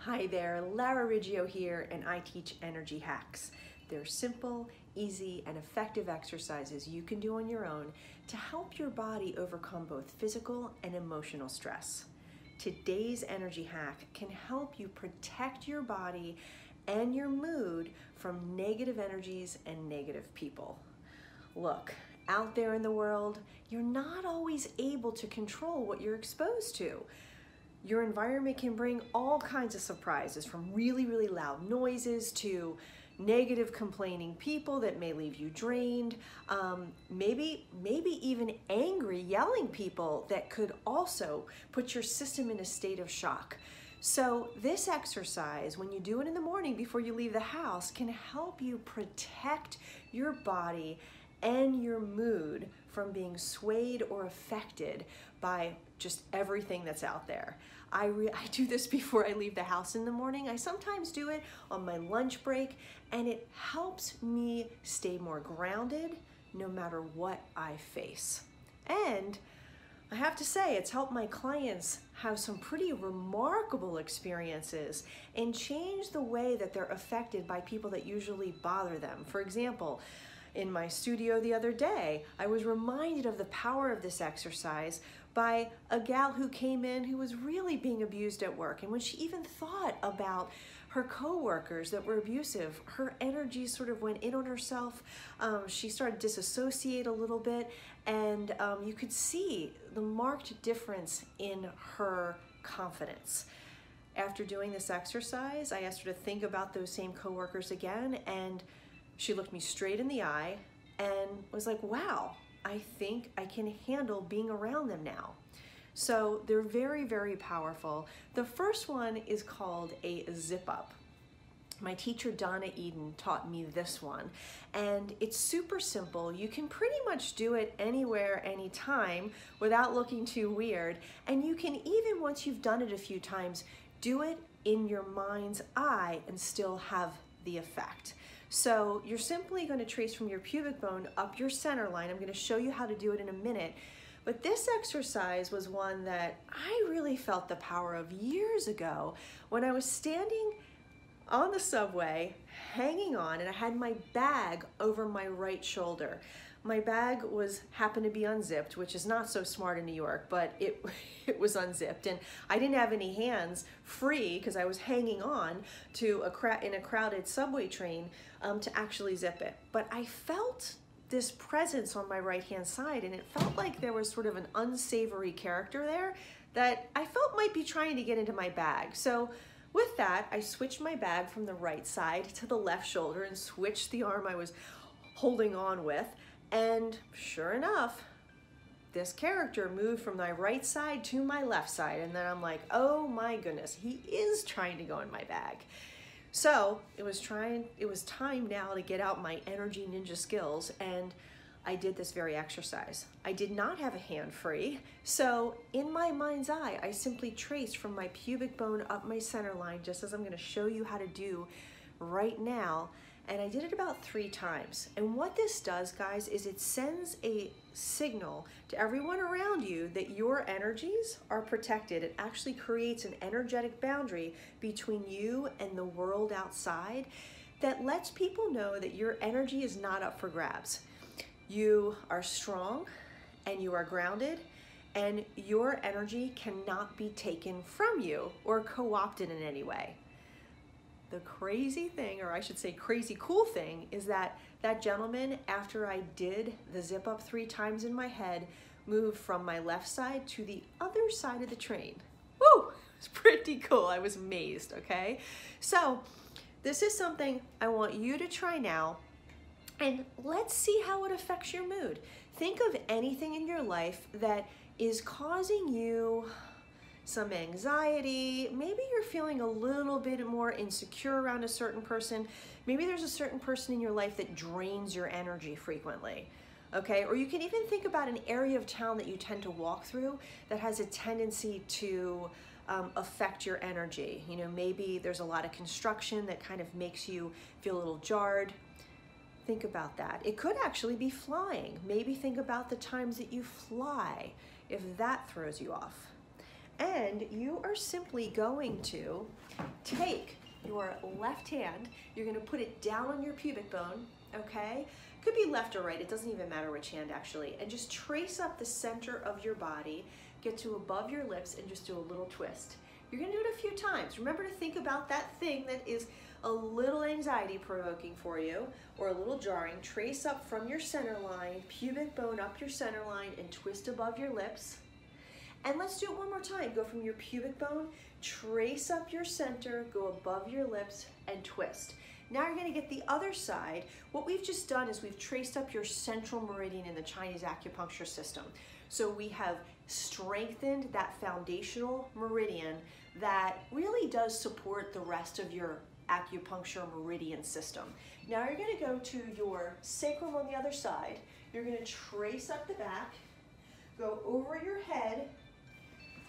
Hi there, Lara Riggio here, and I teach energy hacks. They're simple, easy, and effective exercises you can do on your own to help your body overcome both physical and emotional stress. Today's energy hack can help you protect your body and your mood from negative energies and negative people. Look, out there in the world, you're not always able to control what you're exposed to. Your environment can bring all kinds of surprises, from really, really loud noises to negative complaining people that may leave you drained, maybe even angry yelling people that could also put your system in a state of shock. So this exercise, when you do it in the morning before you leave the house, can help you protect your body and your mood from being swayed or affected by just everything that's out there. I do this before I leave the house in the morning. I sometimes do it on my lunch break, and it helps me stay more grounded no matter what I face. And I have to say, it's helped my clients have some pretty remarkable experiences and change the way that they're affected by people that usually bother them. For example, in my studio the other day, I was reminded of the power of this exercise by a gal who came in who was really being abused at work. And when she even thought about her coworkers that were abusive, her energy sort of went in on herself. She started to disassociate a little bit, and you could see the marked difference in her confidence. After doing this exercise, I asked her to think about those same coworkers again, and she looked me straight in the eye and was like, wow, I think I can handle being around them now. So they're very, very powerful. The first one is called a zip up. My teacher, Donna Eden, taught me this one, and it's super simple. You can pretty much do it anywhere, anytime, without looking too weird. And you can even, once you've done it a few times, do it in your mind's eye and still have the effect. So you're simply going to trace from your pubic bone up your center line. I'm going to show you how to do it in a minute. But this exercise was one that I really felt the power of years ago when I was standing on the subway, hanging on, and I had my bag over my right shoulder. My bag happened to be unzipped, which is not so smart in New York, but it was unzipped, and I didn't have any hands free because I was hanging on to in a crowded subway train to actually zip it. But I felt this presence on my right-hand side, and it felt like there was sort of an unsavory character there that I felt might be trying to get into my bag. So with that, I switched my bag from the right side to the left shoulder and switched the arm I was holding on with. And sure enough, this character moved from my right side to my left side. And then I'm like, oh my goodness, he is trying to go in my bag. So it was time now to get out my energy ninja skills, and I did this very exercise. I did not have a hand free, so in my mind's eye, I simply traced from my pubic bone up my center line, just as I'm going to show you how to do right now. And I did it about 3 times. And what this does, guys, is it sends a signal to everyone around you that your energies are protected. It actually creates an energetic boundary between you and the world outside that lets people know that your energy is not up for grabs. You are strong and you are grounded, and your energy cannot be taken from you or co-opted in any way. The crazy thing, or I should say crazy cool thing, is that that gentleman, after I did the zip up 3 times in my head, moved from my left side to the other side of the train. Woo! It's pretty cool. I was amazed, okay? So this is something I want you to try now, and let's see how it affects your mood. Think of anything in your life that is causing you some anxiety. Maybe you're feeling a little bit more insecure around a certain person. Maybe there's a certain person in your life that drains your energy frequently. Okay, or you can even think about an area of town that you tend to walk through that has a tendency to affect your energy. You know, maybe there's a lot of construction that kind of makes you feel a little jarred. Think about that. It could actually be flying. Maybe think about the times that you fly, if that throws you off. And you are simply going to take your left hand, you're gonna put it down on your pubic bone, okay? Could be left or right, it doesn't even matter which hand actually, and just trace up the center of your body, get to above your lips, and just do a little twist. You're gonna do it a few times. Remember to think about that thing that is a little anxiety provoking for you, or a little jarring. Trace up from your center line, pubic bone up your center line, and twist above your lips. And let's do it one more time. Go from your pubic bone, trace up your center, go above your lips, and twist. Now you're gonna get the other side. What we've just done is we've traced up your central meridian in the Chinese acupuncture system. So we have strengthened that foundational meridian that really does support the rest of your acupuncture meridian system. Now you're gonna go to your sacrum on the other side. You're gonna trace up the back, go over your head,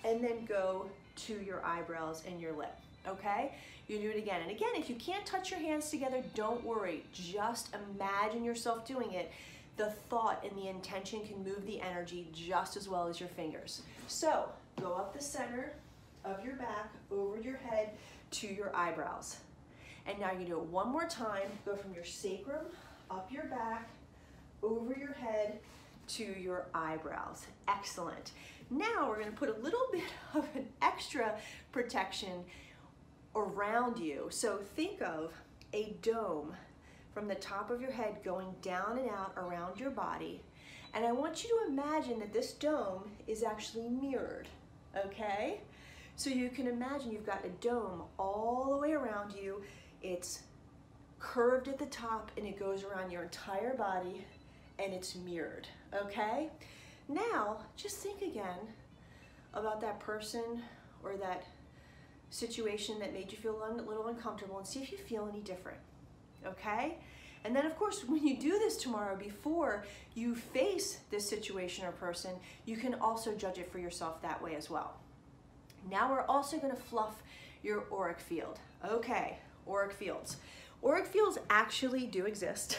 and then go to your eyebrows and your lip, okay? You do it again. And again, if you can't touch your hands together, don't worry. Just imagine yourself doing it. The thought and the intention can move the energy just as well as your fingers. So go up the center of your back, over your head, to your eyebrows. And now you do it one more time. Go from your sacrum, up your back, over your head, to your eyebrows. Excellent. Now we're going to put a little bit of an extra protection around you. So think of a dome from the top of your head going down and out around your body. And I want you to imagine that this dome is actually mirrored, okay? So you can imagine you've got a dome all the way around you. It's curved at the top and it goes around your entire body and it's mirrored, okay? Now, just think again about that person or that situation that made you feel a little uncomfortable and see if you feel any different, okay? And then of course, when you do this tomorrow, before you face this situation or person, you can also judge it for yourself that way as well. Now we're also gonna fluff your auric field. Okay, auric fields. Auric fields actually do exist.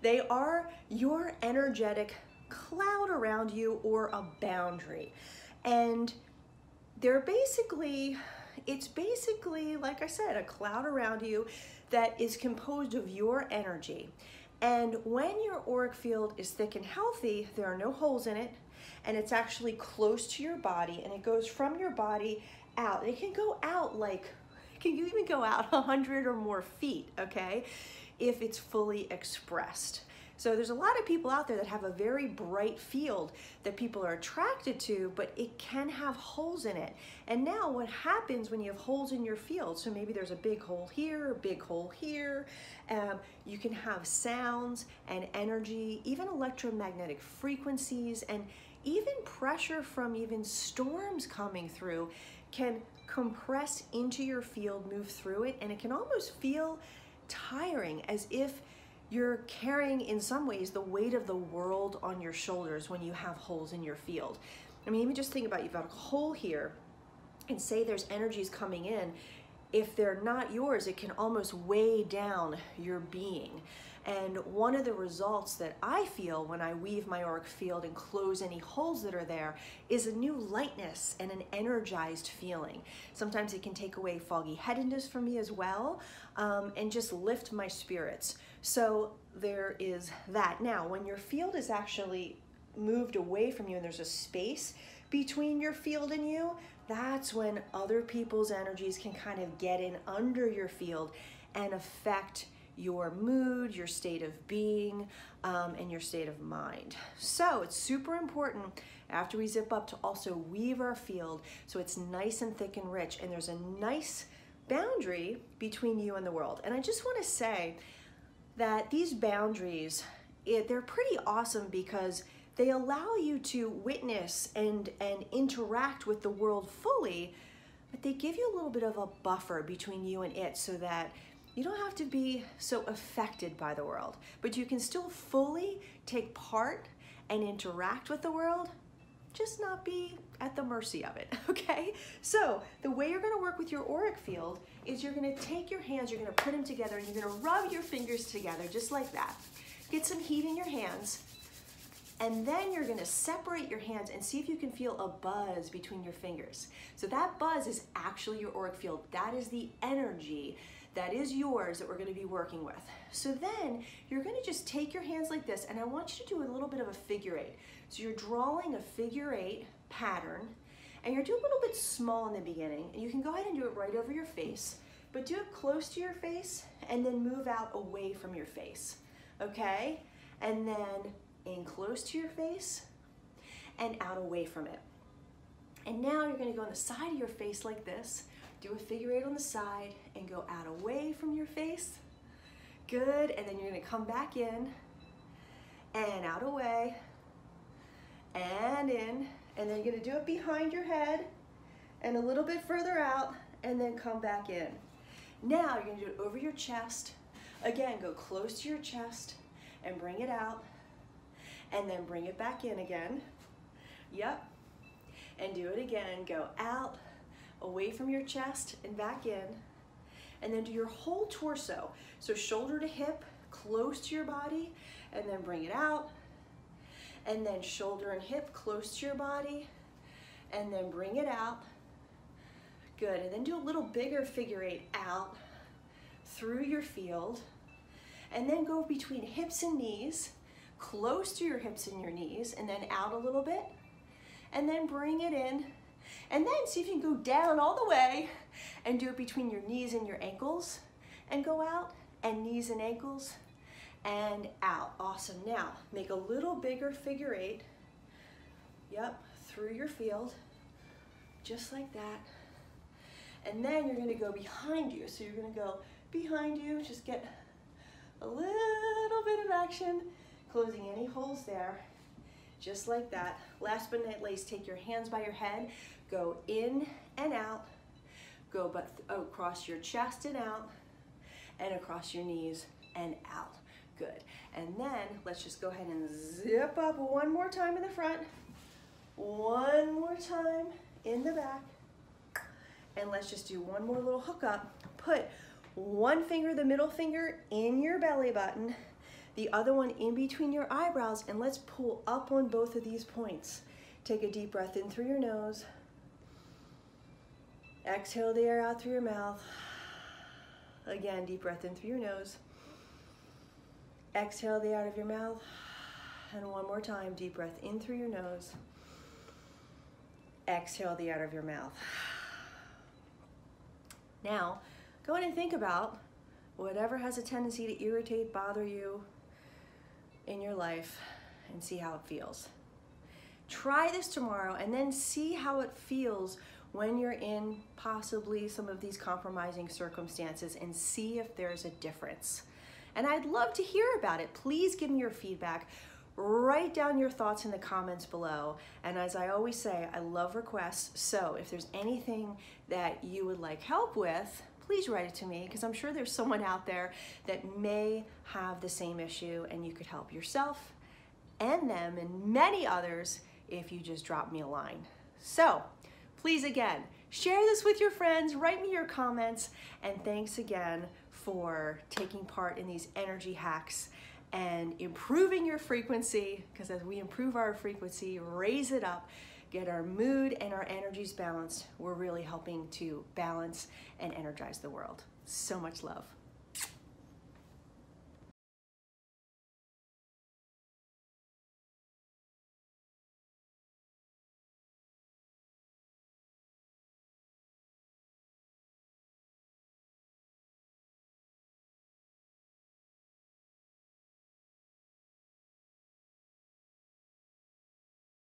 They are your energetic cloud around you or a boundary. And they're basically, it's basically, like I said, a cloud around you that is composed of your energy. And when your auric field is thick and healthy, there are no holes in it, and it's actually close to your body, and it goes from your body out. It can go out like, it can even go out 100 or more feet, okay, if it's fully expressed. So there's a lot of people out there that have a very bright field that people are attracted to, but it can have holes in it. And now what happens when you have holes in your field, so maybe there's a big hole here, a big hole here, you can have sounds and energy, even electromagnetic frequencies, and even pressure from even storms coming through can compress into your field, move through it, and it can almost feel tiring, as if you're carrying, in some ways, the weight of the world on your shoulders when you have holes in your field. I mean, even just think about, you've got a hole here, and say there's energies coming in. If they're not yours, it can almost weigh down your being. And one of the results that I feel when I weave my auric field and close any holes that are there is a new lightness and an energized feeling. Sometimes it can take away foggy headedness from me as well, and just lift my spirits. So there is that. Now, when your field is actually moved away from you and there's a space between your field and you, that's when other people's energies can kind of get in under your field and affect your mood, your state of being, and your state of mind. So it's super important after we zip up to also weave our field so it's nice and thick and rich, and there's a nice boundary between you and the world. And I just want to say that these boundaries, they're pretty awesome because they allow you to witness and interact with the world fully, but they give you a little bit of a buffer between you and it so that you don't have to be so affected by the world, but you can still fully take part and interact with the world, just not be at the mercy of it, okay? So the way you're gonna work with your auric field is you're gonna take your hands, you're gonna put them together, and you're gonna rub your fingers together just like that. Get some heat in your hands. And then you're gonna separate your hands and see if you can feel a buzz between your fingers. So that buzz is actually your auric field. That is the energy that is yours that we're gonna be working with. So then you're gonna just take your hands like this, and I want you to do a little bit of a figure eight. So you're drawing a figure eight pattern, and you're doing a little bit small in the beginning, and you can go ahead and do it right over your face, but do it close to your face and then move out away from your face, okay? And then in close to your face and out away from it. And now you're gonna go on the side of your face like this, do a figure eight on the side and go out away from your face. Good, and then you're gonna come back in and out away and in, and then you're gonna do it behind your head and a little bit further out and then come back in. Now you're gonna do it over your chest. Again, go close to your chest and bring it out and then bring it back in again. Yep, and do it again. Go out, away from your chest and back in, and then do your whole torso. So shoulder to hip, close to your body, and then bring it out, and then shoulder and hip close to your body, and then bring it out. Good, and then do a little bigger figure eight out through your field, and then go between hips and knees, close to your hips and your knees, and then out a little bit, and then bring it in, and then see if you can go down all the way and do it between your knees and your ankles, and go out, and knees and ankles, and out. Awesome. Now, make a little bigger figure eight, yep, through your field, just like that. And then you're gonna go behind you. So you're gonna go behind you, just get a little bit of action, closing any holes there, just like that. Last but not least, take your hands by your head, go in and out, go across your chest and out, and across your knees and out. Good. And then let's just go ahead and zip up one more time in the front, one more time in the back, and let's just do one more little hook up. Put one finger, the middle finger, in your belly button, the other one in between your eyebrows, and let's pull up on both of these points. Take a deep breath in through your nose. Exhale the air out through your mouth. Again, deep breath in through your nose. Exhale the air out of your mouth. And one more time, deep breath in through your nose. Exhale the air out of your mouth. Now, go ahead and think about whatever has a tendency to irritate, bother you in your life, and see how it feels. Try this tomorrow and then see how it feels when you're in possibly some of these compromising circumstances, and see if there's a difference. And I'd love to hear about it. Please give me your feedback. Write down your thoughts in the comments below. And as I always say, I love requests. So if there's anything that you would like help with, please write it to me, because I'm sure there's someone out there that may have the same issue, and you could help yourself and them and many others if you just drop me a line. So please, again, share this with your friends, write me your comments, and thanks again for taking part in these energy hacks and improving your frequency, because as we improve our frequency, raise it up, get our mood and our energies balanced, we're really helping to balance and energize the world. So much love.